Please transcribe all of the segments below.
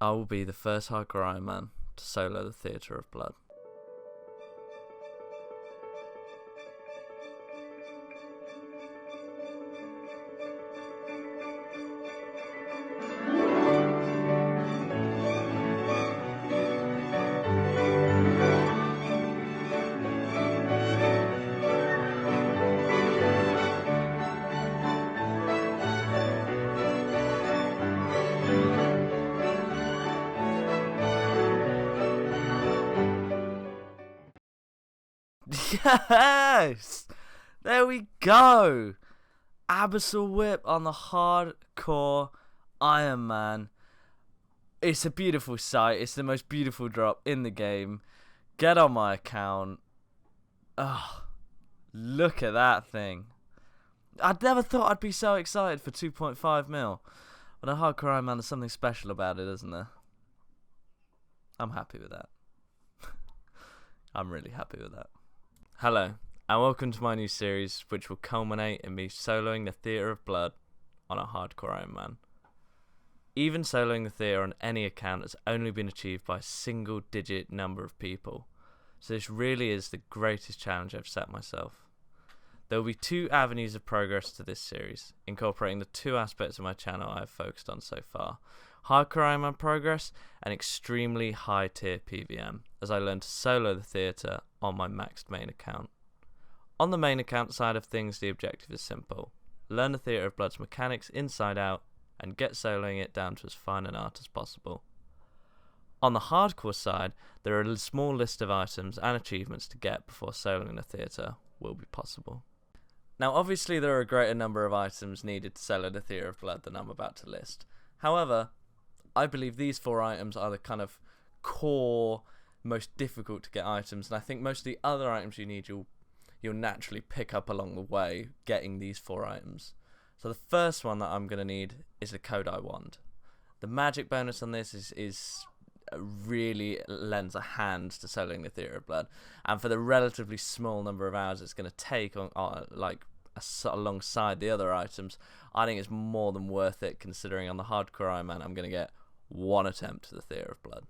I will be the first hardcore Iron Man to solo the Theatre of Blood. Yes! There we go! Abyssal Whip on the hardcore Iron Man. It's a beautiful sight. It's the most beautiful drop in the game. Get on my account. Oh, look at that thing. I'd never thought I'd be so excited for 2.5 mil. But a hardcore Iron Man, there's something special about it, isn't there? I'm happy with that. I'm really happy with that. Hello, and welcome to my new series, which will culminate in me soloing the Theatre of Blood on a hardcore Iron Man. Even soloing the theatre on any account has only been achieved by a single-digit number of people, so this really is the greatest challenge I've set myself. There will be two avenues of progress to this series, incorporating the two aspects of my channel I have focused on so far: hardcore Iron Man progress and extremely high tier PVM, as I learn to solo the theatre on my maxed main account. On the main account side of things, the objective is simple: learn the Theatre of Blood's mechanics inside out and get soloing it down to as fine an art as possible. On the hardcore side, there are a small list of items and achievements to get before soloing the theatre will be possible. Now obviously there are a greater number of items needed to solo the Theatre of Blood than I'm about to list. However, I believe these 4 items are the kind of core, most difficult to get items, and I think most of the other items you need you'll naturally pick up along the way getting these 4 items. So the first one that I'm going to need is the Kodai Wand. The magic bonus on this is really lends a hand to soloing the Theatre of Blood, and for the relatively small number of hours it's going to take alongside the other items, I think it's more than worth it, considering on the hardcore Iron Man I'm going to get 1 attempt to the Theatre of Blood.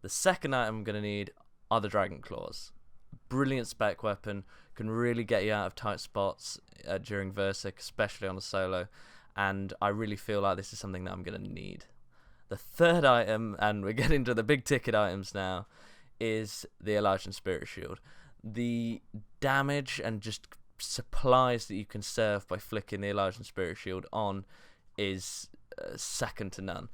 The second item I'm going to need are the Dragon Claws. Brilliant spec weapon, can really get you out of tight spots during Versic, especially on a solo, and I really feel like this is something that I'm going to need. The third item, and we're getting to the big ticket items now, is the Elijan Spirit Shield. The damage and just supplies that you can serve by flicking the Elijan Spirit Shield on is second to none.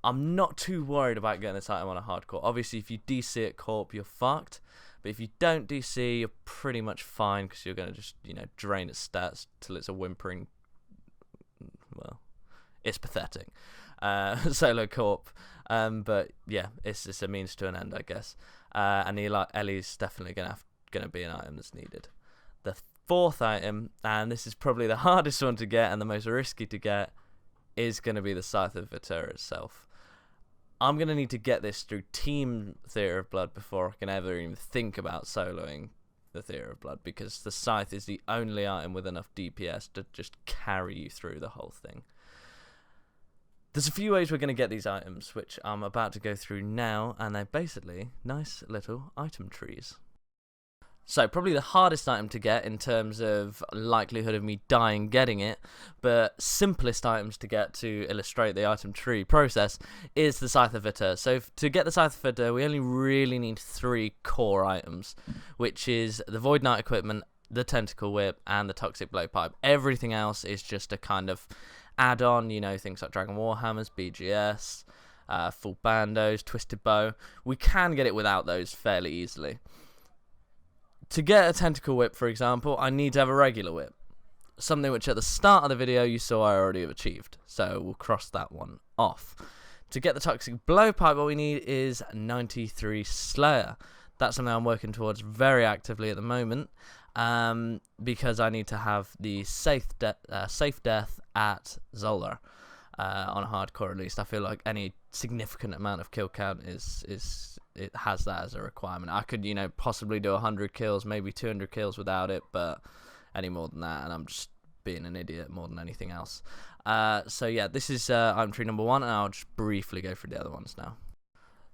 I'm not too worried about getting this item on a hardcore. Obviously, if you DC at Corp, you're fucked. But if you don't DC, you're pretty much fine, because you're going to just, drain its stats till it's a whimpering... Well, it's pathetic. Solo Corp. But yeah, it's a means to an end, I guess. And Ellie's definitely going to be an item that's needed. The fourth item, and this is probably the hardest one to get and the most risky to get, is going to be the Scythe of Vitura itself. I'm going to need to get this through Team Theatre of Blood before I can ever even think about soloing the Theatre of Blood, because the Scythe is the only item with enough DPS to just carry you through the whole thing. There's a few ways we're going to get these items, which I'm about to go through now, and they're basically nice little item trees. So probably the hardest item to get in terms of likelihood of me dying getting it, but simplest items to get to illustrate the item tree process, is the Scythe of Vitura. So to get the Scythe of Vitura, we only really need 3 core items, which is the Void Knight equipment, the Tentacle Whip, and the Toxic Blowpipe. Everything else is just a kind of add-on, things like Dragon Warhammers, BGS, full bandos, Twisted Bow. We can get it without those fairly easily. To get a Tentacle Whip, for example, I need to have a regular whip. Something which at the start of the video you saw I already have achieved. So we'll cross that one off. To get the Toxic Blowpipe, what we need is 93 Slayer. That's something I'm working towards very actively at the moment, because I need to have the safe death at Zola. On a hardcore at least. I feel like any significant amount of kill count it has that as a requirement. I could, possibly do 100 kills, maybe 200 kills without it, but any more than that, and I'm just being an idiot more than anything else. So yeah, this is item tree number 1, and I'll just briefly go through the other ones now.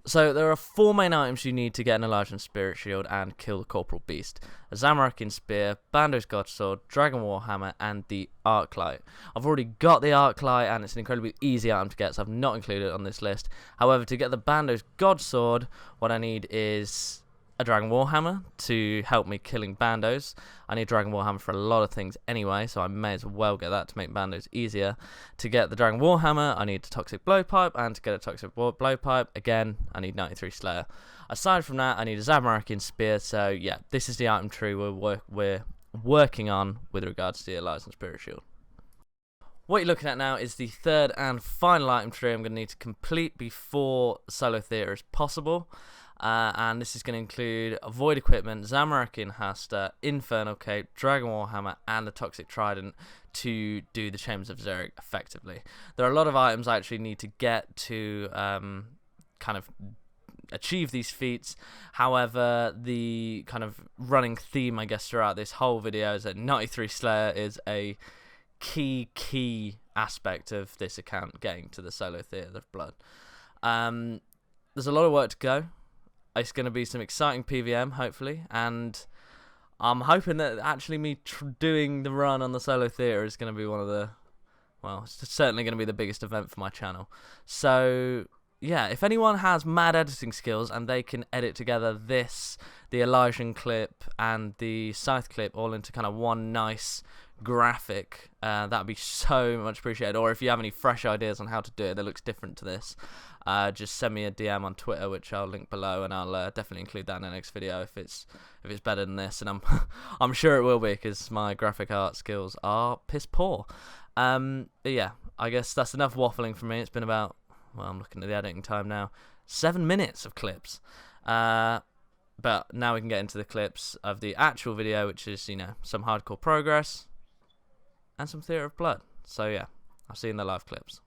So there are 4 main items you need to get an Elijan Spirit Shield and kill the Corporal Beast: a Zamorakian Spear, Bando's God Sword, Dragon Warhammer, and the Arclight. I've already got the Arclight, and it's an incredibly easy item to get, so I've not included it on this list. However, to get the Bando's God Sword, what I need is a Dragon Warhammer to help me killing Bandos. I need Dragon Warhammer for a lot of things anyway, so I may as well get that to make Bandos easier. To get the Dragon Warhammer, I need the Toxic Blowpipe, and to get a Toxic Blowpipe, again, I need 93 Slayer. Aside from that, I need a Zamorakian Spear, so yeah, this is the item tree we're working on with regards to the Elijan Spirit Shield. What you're looking at now is the third and final item tree I'm going to need to complete before Solo Theatre is possible. And this is going to include Void Equipment, Zamorakian Hasta, Infernal Cape, Dragon Warhammer, and the Toxic Trident to do the Chambers of Xeric effectively. There are a lot of items I actually need to get to kind of achieve these feats. However, the kind of running theme, I guess, throughout this whole video is that 93 Slayer is a key aspect of this account getting to the Solo Theatre of Blood. There's a lot of work to go. It's going to be some exciting PVM, hopefully, and I'm hoping that actually me doing the run on the Solo Theatre is going to be one of the, well, it's certainly going to be the biggest event for my channel. So, yeah, if anyone has mad editing skills and they can edit together this, the Elijan clip, and the Scythe clip all into kind of one nice graphic, that'd be so much appreciated. Or if you have any fresh ideas on how to do it that looks different to this, just send me a DM on Twitter, which I'll link below, and I'll definitely include that in the next video if it's better than this, and I'm sure it will be, because my graphic art skills are piss poor. But yeah, I guess that's enough waffling from me. It's been about, well, I'm looking at the editing time now, 7 minutes of clips. But now we can get into the clips of the actual video, which is, you know, some hardcore progress and some Theatre of Blood. So yeah, I'll see you in the live clips.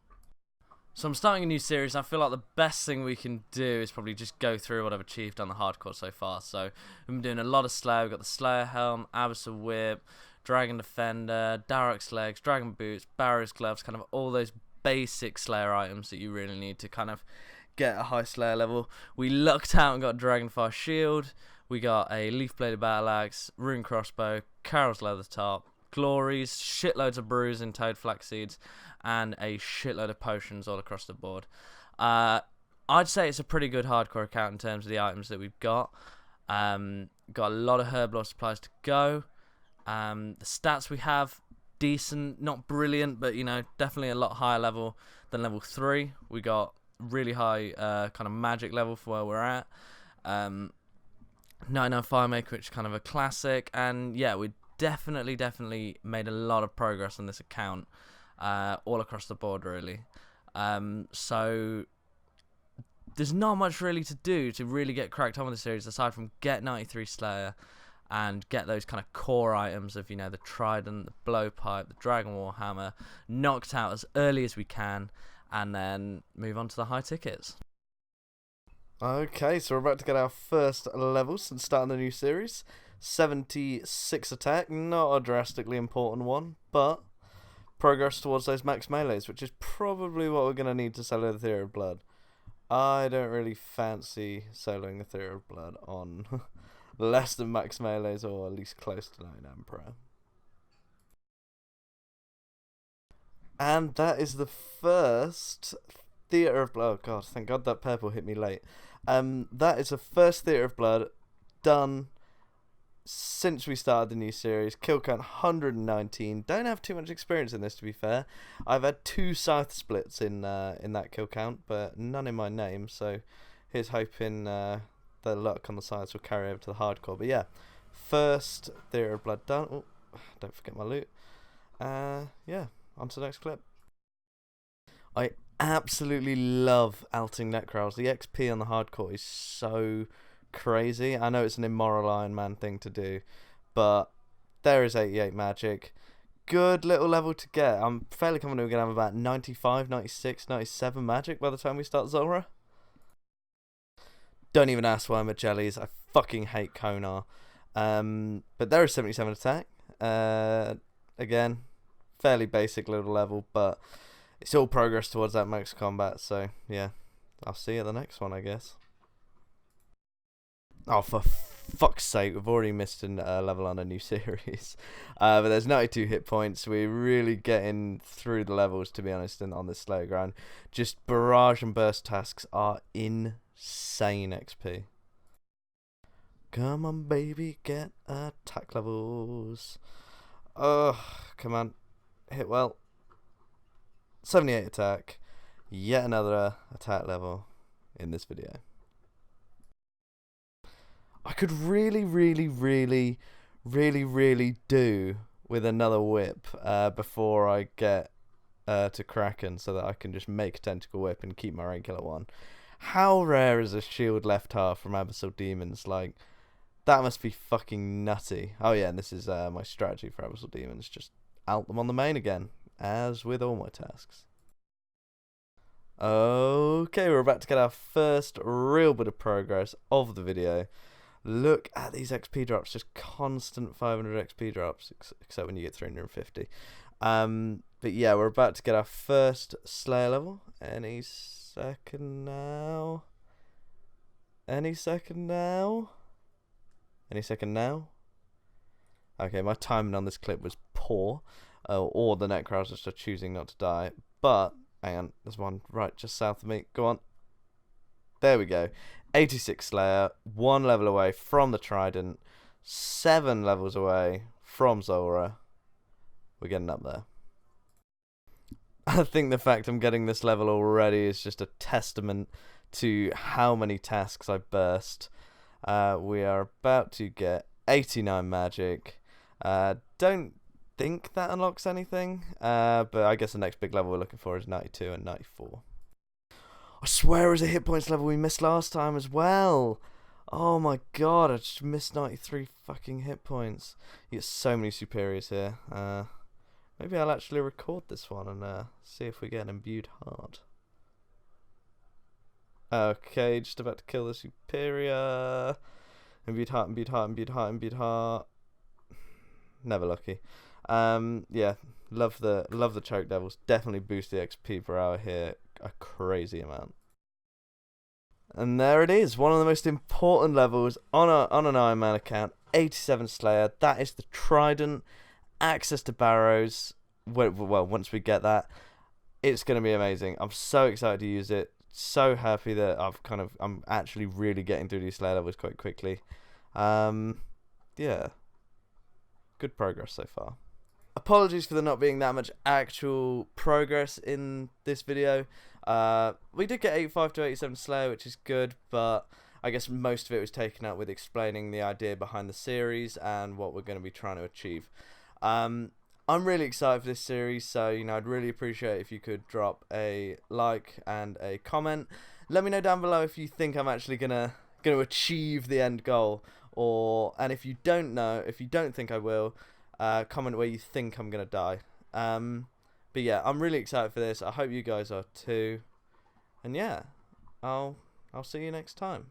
So I'm starting a new series, and I feel like the best thing we can do is probably just go through what I've achieved on the hardcore so far. So we've been doing a lot of Slayer. We've got the Slayer Helm, Abyssal Whip, Dragon Defender, Darok's Legs, Dragon Boots, Barrow's Gloves, kind of all those basic Slayer items that you really need to kind of get a high Slayer level. We lucked out and got a Dragonfire Shield. We got a Leaf-Bladed Battle Axe, Rune Crossbow, Carol's Leather Top, Glories, shitloads of brews in Toad Flax Seeds, and a shitload of potions all across the board. I'd say it's a pretty good hardcore account in terms of the items that we've got. Got a lot of herblore supplies to go. The stats we have, decent, not brilliant, but, you know, definitely a lot higher level than level 3. We got really high kind of magic level for where we're at. 99 Firemaker, which is kind of a classic, and yeah, we definitely made a lot of progress on this account, all across the board, really. So there's not much really to do to really get cracked on with the series, aside from get 93 Slayer and get those kind of core items of, you know, the Trident, the Blowpipe, the Dragon Warhammer knocked out as early as we can, and then move on to the high tickets. Okay, so we're about to get our first level since starting the new series. 76 attack, not a drastically important one, but progress towards those max melees, which is probably what we're going to need to solo the Theatre of Blood. I don't really fancy soloing the Theatre of Blood on less than max melees, or at least close to 9 Emperor. And that is the first Theatre of Blood. Oh god, thank god that purple hit me late. That is the first Theatre of Blood done since we started the new series. Kill count 119. Don't have too much experience in this, to be fair. I've had 2 scythe splits in that kill count, but none in my name. So here's hoping the luck on the scythes will carry over to the hardcore. But yeah, first Theatre of Blood done. Oh, don't forget my loot. Yeah, on to the next clip. I absolutely love alting Necrals. The XP on the hardcore is so crazy. I know it's an immoral Iron Man thing to do, but there is 88 magic. Good little level to get. I'm fairly confident we're going to have about 95, 96, 97 magic by the time we start Zulrah. Don't even ask why I'm at Jellies. I fucking hate Konar. But there is 77 attack. Again, fairly basic little level, but it's all progress towards that max combat. So yeah, I'll see you at the next one, I guess. Oh, for fuck's sake, we've already missed a level on a new series. But there's 92 hit points. We're really getting through the levels, to be honest, and on this slow grind. Just barrage and burst tasks are insane XP. Come on, baby, get attack levels. Oh, come on. Hit well. 78 attack. Yet another attack level in this video. I could really do with another whip before I get to Kraken, so that I can just make a tentacle whip and keep my rank at 1. How rare is a shield left half from Abyssal Demons? Like, that must be fucking nutty. Oh yeah, and this is my strategy for Abyssal Demons. Just out them on the main again, as with all my tasks. Okay, we're about to get our first real bit of progress of the video. Look at these XP drops, just constant 500 XP drops, except when you get 350. But yeah, we're about to get our first Slayer level. Any second now. Any second now. Okay, my timing on this clip was poor, or the Necrons are just choosing not to die. But hang on, there's one right just south of me. Go on. There we go. 86 Slayer, 1 level away from the Trident, 7 levels away from Zora. We're getting up there. I think the fact I'm getting this level already is just a testament to how many tasks I burst. We are about to get 89 magic. Don't think that unlocks anything, but I guess the next big level we're looking for is 92 and 94. I swear it was a hit points level we missed last time as well. Oh my god, I just missed 93 fucking hit points. You get so many superiors here. Maybe I'll actually record this one and see if we get an imbued heart. Okay, just about to kill the superior. Imbued heart, imbued heart, imbued heart, imbued heart. Never lucky. Yeah, love the choke devils. Definitely boost the XP per hour here a crazy amount. And there it is, one of the most important levels on an Iron Man account. 87 Slayer. That is the Trident. Access to Barrows. Well, once we get that, it's gonna be amazing. I'm so excited to use it. So happy that I'm actually really getting through these Slayer levels quite quickly. Yeah, good progress so far. Apologies for there not being that much actual progress in this video. We did get 85 to 87 Slayer, which is good, but I guess most of it was taken up with explaining the idea behind the series and what we're going to be trying to achieve. I'm really excited for this series, so I'd really appreciate if you could drop a like and a comment. Let me know down below if you think I'm actually gonna achieve the end goal, and if you don't think I will, comment where you think I'm gonna die. But yeah, I'm really excited for this. I hope you guys are too. And yeah, I'll see you next time.